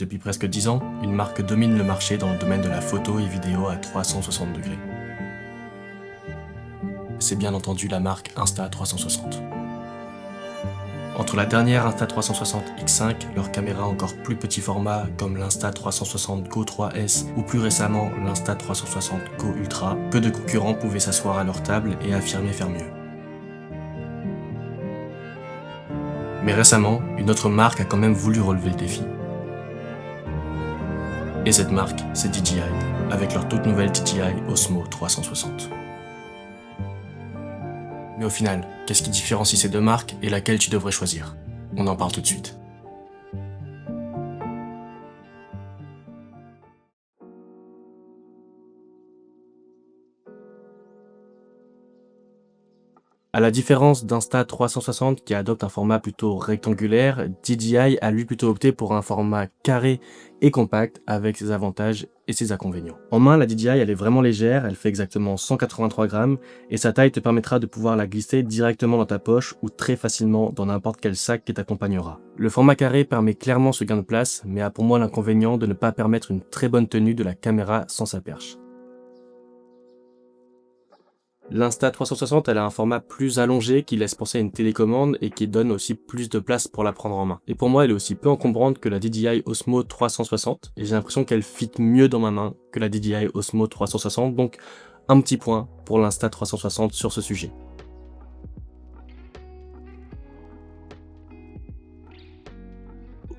Depuis presque 10 ans, une marque domine le marché dans le domaine de la photo et vidéo à 360 degrés. C'est bien entendu la marque Insta360. Entre la dernière Insta360 X5, leur caméra encore plus petit format comme l'Insta360 Go 3S ou plus récemment l'Insta360 Go Ultra, peu de concurrents pouvaient s'asseoir à leur table et affirmer faire mieux. Mais récemment, une autre marque a quand même voulu relever le défi. Et cette marque, c'est DJI, avec leur toute nouvelle DJI Osmo 360. Mais au final, qu'est-ce qui différencie ces deux marques et laquelle tu devrais choisir? On en parle tout de suite. À la différence d'Insta360 qui adopte un format plutôt rectangulaire, DJI a lui plutôt opté pour un format carré et compact avec ses avantages et ses inconvénients. En main, la DJI elle est vraiment légère, elle fait exactement 183 grammes et sa taille te permettra de pouvoir la glisser directement dans ta poche ou très facilement dans n'importe quel sac qui t'accompagnera. Le format carré permet clairement ce gain de place, mais a pour moi l'inconvénient de ne pas permettre une très bonne tenue de la caméra sans sa perche. L'Insta360, elle a un format plus allongé qui laisse penser à une télécommande et qui donne aussi plus de place pour la prendre en main. Et pour moi, elle est aussi peu encombrante que la DJI Osmo 360 et j'ai l'impression qu'elle fit mieux dans ma main que la DJI Osmo 360, donc un petit point pour l'Insta360 sur ce sujet.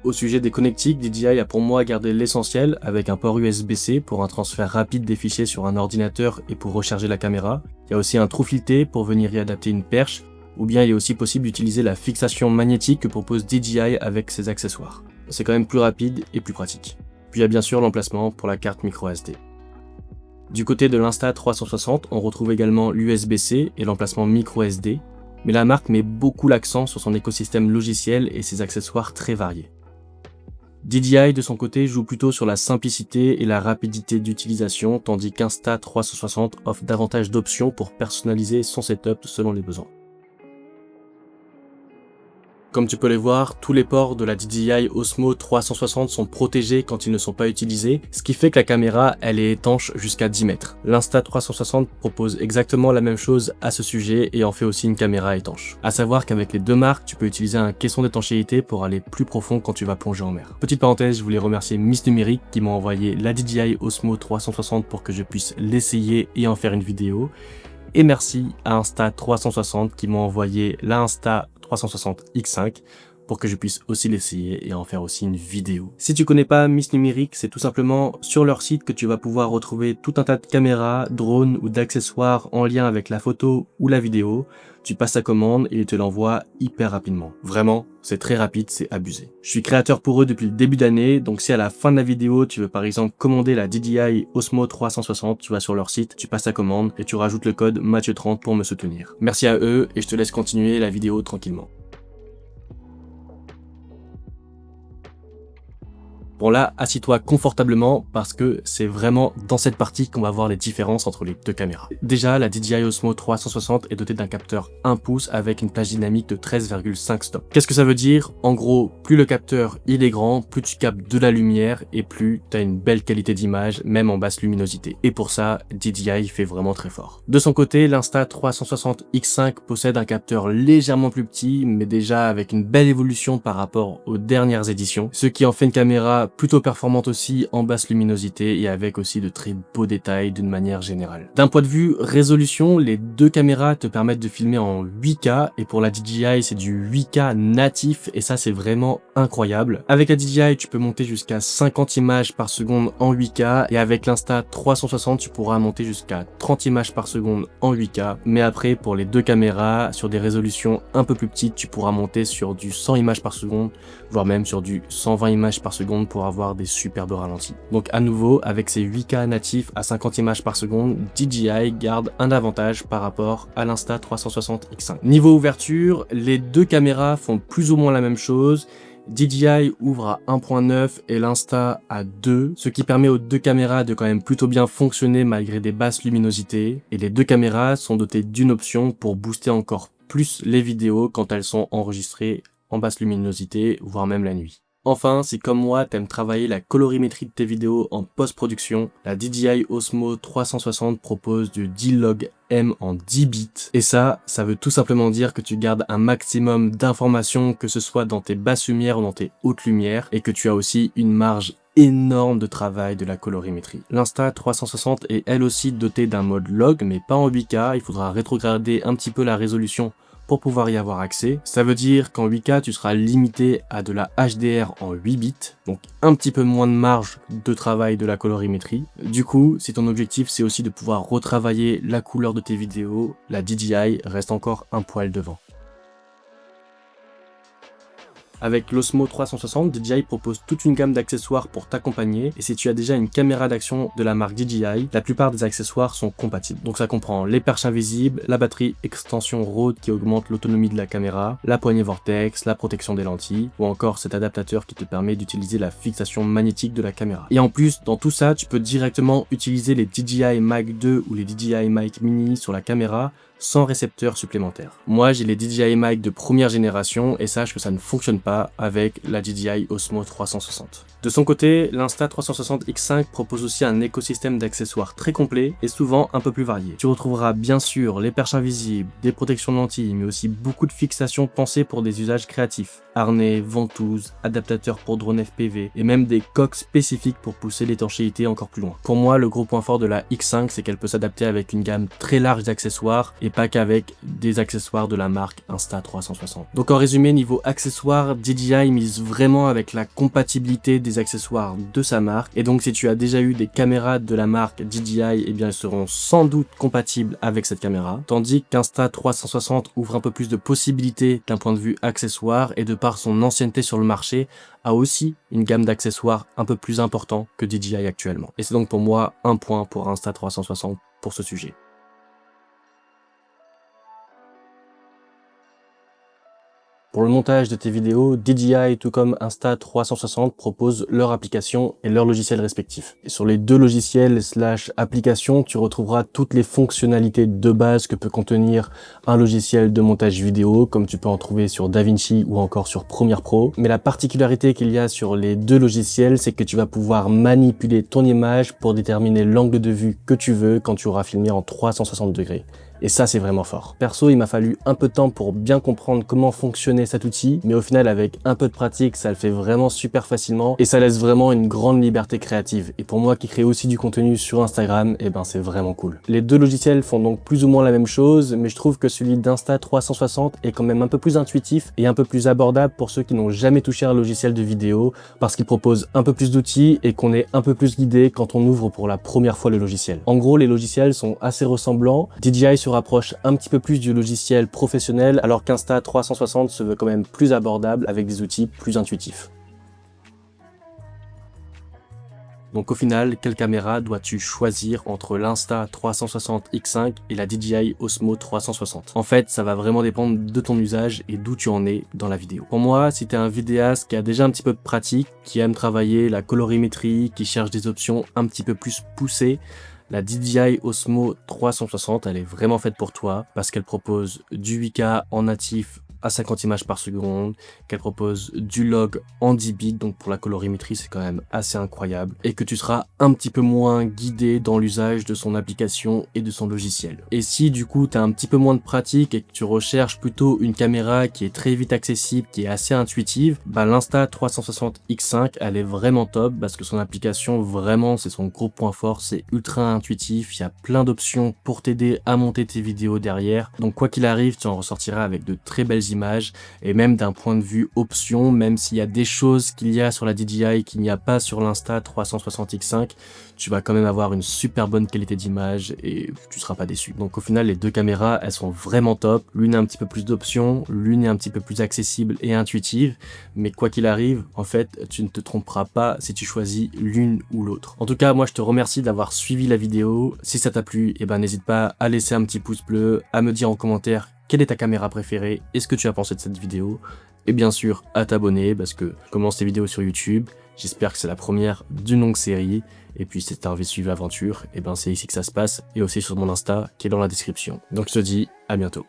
Au sujet des connectiques, DJI a pour moi gardé l'essentiel avec un port USB-C pour un transfert rapide des fichiers sur un ordinateur et pour recharger la caméra. Il y a aussi un trou fileté pour venir y adapter une perche, ou bien il est aussi possible d'utiliser la fixation magnétique que propose DJI avec ses accessoires. C'est quand même plus rapide et plus pratique. Puis il y a bien sûr l'emplacement pour la carte microSD. Du côté de l'Insta360, on retrouve également l'USB-C et l'emplacement microSD, mais la marque met beaucoup l'accent sur son écosystème logiciel et ses accessoires très variés. DJI de son côté joue plutôt sur la simplicité et la rapidité d'utilisation, tandis qu'Insta360 offre davantage d'options pour personnaliser son setup selon les besoins. Comme tu peux les voir, tous les ports de la DJI Osmo 360 sont protégés quand ils ne sont pas utilisés, ce qui fait que la caméra elle est étanche jusqu'à 10 mètres. L'Insta360 propose exactement la même chose à ce sujet et en fait aussi une caméra étanche. A savoir qu'avec les deux marques, tu peux utiliser un caisson d'étanchéité pour aller plus profond quand tu vas plonger en mer. Petite parenthèse, je voulais remercier Miss Numérique qui m'a envoyé la DJI Osmo 360 pour que je puisse l'essayer et en faire une vidéo. Et merci à Insta360 qui m'a envoyé la Insta360 X5 pour que je puisse aussi l'essayer et en faire aussi une vidéo. Si tu connais pas Miss Numérique, c'est tout simplement sur leur site que tu vas pouvoir retrouver tout un tas de caméras, drones ou d'accessoires en lien avec la photo ou la vidéo. Tu passes ta commande et ils te l'envoient hyper rapidement. Vraiment, c'est très rapide, c'est abusé. Je suis créateur pour eux depuis le début d'année, donc si à la fin de la vidéo, tu veux par exemple commander la DJI Osmo 360, tu vas sur leur site, tu passes ta commande et tu rajoutes le code Mathieu30 pour me soutenir. Merci à eux et je te laisse continuer la vidéo tranquillement. Bon là, assis-toi confortablement parce que c'est vraiment dans cette partie qu'on va voir les différences entre les deux caméras. Déjà, la DJI Osmo 360 est dotée d'un capteur 1 pouce avec une plage dynamique de 13,5 stops. Qu'est-ce que ça veut dire? En gros, plus le capteur il est grand, plus tu captes de la lumière et plus tu as une belle qualité d'image, même en basse luminosité. Et pour ça, DJI fait vraiment très fort. De son côté, l'Insta360 X5 possède un capteur légèrement plus petit, mais déjà avec une belle évolution par rapport aux dernières éditions, ce qui en fait une caméra plutôt performante aussi en basse luminosité et avec aussi de très beaux détails d'une manière générale. D'un point de vue résolution, les deux caméras te permettent de filmer en 8K et pour la DJI c'est du 8K natif et ça c'est vraiment incroyable. Avec la DJI tu peux monter jusqu'à 50 images par seconde en 8K et avec l'Insta360 tu pourras monter jusqu'à 30 images par seconde en 8K, mais après pour les deux caméras sur des résolutions un peu plus petites tu pourras monter sur du 100 images par seconde voire même sur du 120 images par seconde pour avoir des superbes ralentis. Donc à nouveau, avec ces 8K natifs à 50 images par seconde, DJI garde un avantage par rapport à l'Insta360 X5. Niveau ouverture, les deux caméras font plus ou moins la même chose. DJI ouvre à 1.9 et l'Insta à 2, ce qui permet aux deux caméras de quand même plutôt bien fonctionner malgré des basses luminosités. Et les deux caméras sont dotées d'une option pour booster encore plus les vidéos quand elles sont enregistrées en basse luminosité, voire même la nuit. Enfin, si comme moi t'aimes travailler la colorimétrie de tes vidéos en post-production, la DJI Osmo 360 propose du D-Log M en 10 bits. Et ça veut tout simplement dire que tu gardes un maximum d'informations, que ce soit dans tes basses lumières ou dans tes hautes lumières, et que tu as aussi une marge énorme de travail de la colorimétrie. L'Insta360 est elle aussi dotée d'un mode log, mais pas en 8K, il faudra rétrograder un petit peu la résolution pour pouvoir y avoir accès. Ça veut dire qu'en 8K, tu seras limité à de la HDR en 8 bits, donc un petit peu moins de marge de travail de la colorimétrie. Du coup, si ton objectif c'est aussi de pouvoir retravailler la couleur de tes vidéos, la DJI reste encore un poil devant. Avec l'Osmo 360, DJI propose toute une gamme d'accessoires pour t'accompagner, et si tu as déjà une caméra d'action de la marque DJI, la plupart des accessoires sont compatibles. Donc ça comprend les perches invisibles, la batterie extension Rode qui augmente l'autonomie de la caméra, la poignée vortex, la protection des lentilles, ou encore cet adaptateur qui te permet d'utiliser la fixation magnétique de la caméra. Et en plus, dans tout ça, tu peux directement utiliser les DJI Mic 2 ou les DJI Mic Mini sur la caméra, sans récepteur supplémentaire. Moi, j'ai les DJI Mic de première génération et sache que ça ne fonctionne pas avec la DJI Osmo 360. De son côté, l'Insta360 X5 propose aussi un écosystème d'accessoires très complet et souvent un peu plus varié. Tu retrouveras bien sûr les perches invisibles, des protections de lentilles, mais aussi beaucoup de fixations pensées pour des usages créatifs. Harnais, ventouses, adaptateurs pour drone FPV et même des coques spécifiques pour pousser l'étanchéité encore plus loin. Pour moi, le gros point fort de la X5, c'est qu'elle peut s'adapter avec une gamme très large d'accessoires et pas qu'avec des accessoires de la marque Insta360. Donc en résumé, niveau accessoires, DJI mise vraiment avec la compatibilité des accessoires de sa marque, et donc si tu as déjà eu des caméras de la marque DJI, eh bien elles seront sans doute compatibles avec cette caméra, tandis qu'Insta360 ouvre un peu plus de possibilités d'un point de vue accessoire et de par son ancienneté sur le marché, a aussi une gamme d'accessoires un peu plus important que DJI actuellement. Et c'est donc pour moi un point pour Insta360 pour ce sujet. Pour le montage de tes vidéos, DJI tout comme Insta360 proposent leur application et leur logiciel respectif. Et sur les deux logiciels / applications, tu retrouveras toutes les fonctionnalités de base que peut contenir un logiciel de montage vidéo, comme tu peux en trouver sur DaVinci ou encore sur Premiere Pro. Mais la particularité qu'il y a sur les deux logiciels, c'est que tu vas pouvoir manipuler ton image pour déterminer l'angle de vue que tu veux quand tu auras filmé en 360 degrés. Et ça, c'est vraiment fort. Perso, il m'a fallu un peu de temps pour bien comprendre comment fonctionnait cet outil, mais au final, avec un peu de pratique, ça le fait vraiment super facilement et ça laisse vraiment une grande liberté créative. Et pour moi qui crée aussi du contenu sur Instagram, eh ben c'est vraiment cool. Les deux logiciels font donc plus ou moins la même chose, mais je trouve que celui d'Insta360 est quand même un peu plus intuitif et un peu plus abordable pour ceux qui n'ont jamais touché un logiciel de vidéo, parce qu'il propose un peu plus d'outils et qu'on est un peu plus guidé quand on ouvre pour la première fois le logiciel. En gros, les logiciels sont assez ressemblants. DJI se rapproche un petit peu plus du logiciel professionnel, alors qu'Insta360 se veut quand même plus abordable avec des outils plus intuitifs. Donc au final, quelle caméra dois-tu choisir entre l'Insta360 X5 et la DJI Osmo 360? En fait, ça va vraiment dépendre de ton usage et d'où tu en es dans la vidéo. Pour moi, si tu es un vidéaste qui a déjà un petit peu de pratique, qui aime travailler la colorimétrie, qui cherche des options un petit peu plus poussées, la DJI Osmo 360, elle est vraiment faite pour toi parce qu'elle propose du 8K en natif à 50 images par seconde, qu'elle propose du log en 10 bits, donc pour la colorimétrie c'est quand même assez incroyable, et que tu seras un petit peu moins guidé dans l'usage de son application et de son logiciel. Et si du coup tu as un petit peu moins de pratique et que tu recherches plutôt une caméra qui est très vite accessible, qui est assez intuitive, bah l'Insta360 X5 elle est vraiment top parce que son application vraiment c'est son gros point fort, c'est ultra intuitif, il y a plein d'options pour t'aider à monter tes vidéos derrière, donc quoi qu'il arrive tu en ressortiras avec de très belles images, et même d'un point de vue option, même s'il y a des choses qu'il y a sur la DJI qu'il n'y a pas sur l'Insta360 X5, tu vas quand même avoir une super bonne qualité d'image et tu seras pas déçu. Donc au final les deux caméras elles sont vraiment top, l'une a un petit peu plus d'options, l'une est un petit peu plus accessible et intuitive, mais quoi qu'il arrive en fait tu ne te tromperas pas si tu choisis l'une ou l'autre. En tout cas moi je te remercie d'avoir suivi la vidéo, si ça t'a plu et ben n'hésite pas à laisser un petit pouce bleu, à me dire en commentaire quelle est ta caméra préférée et ce que tu as pensé de cette vidéo, et bien sûr à t'abonner parce que je commence ces vidéos sur YouTube, j'espère que c'est la première d'une longue série, et puis si t'as envie de suivre l'aventure, et ben c'est ici que ça se passe, et aussi sur mon Insta qui est dans la description. Donc je te dis à bientôt.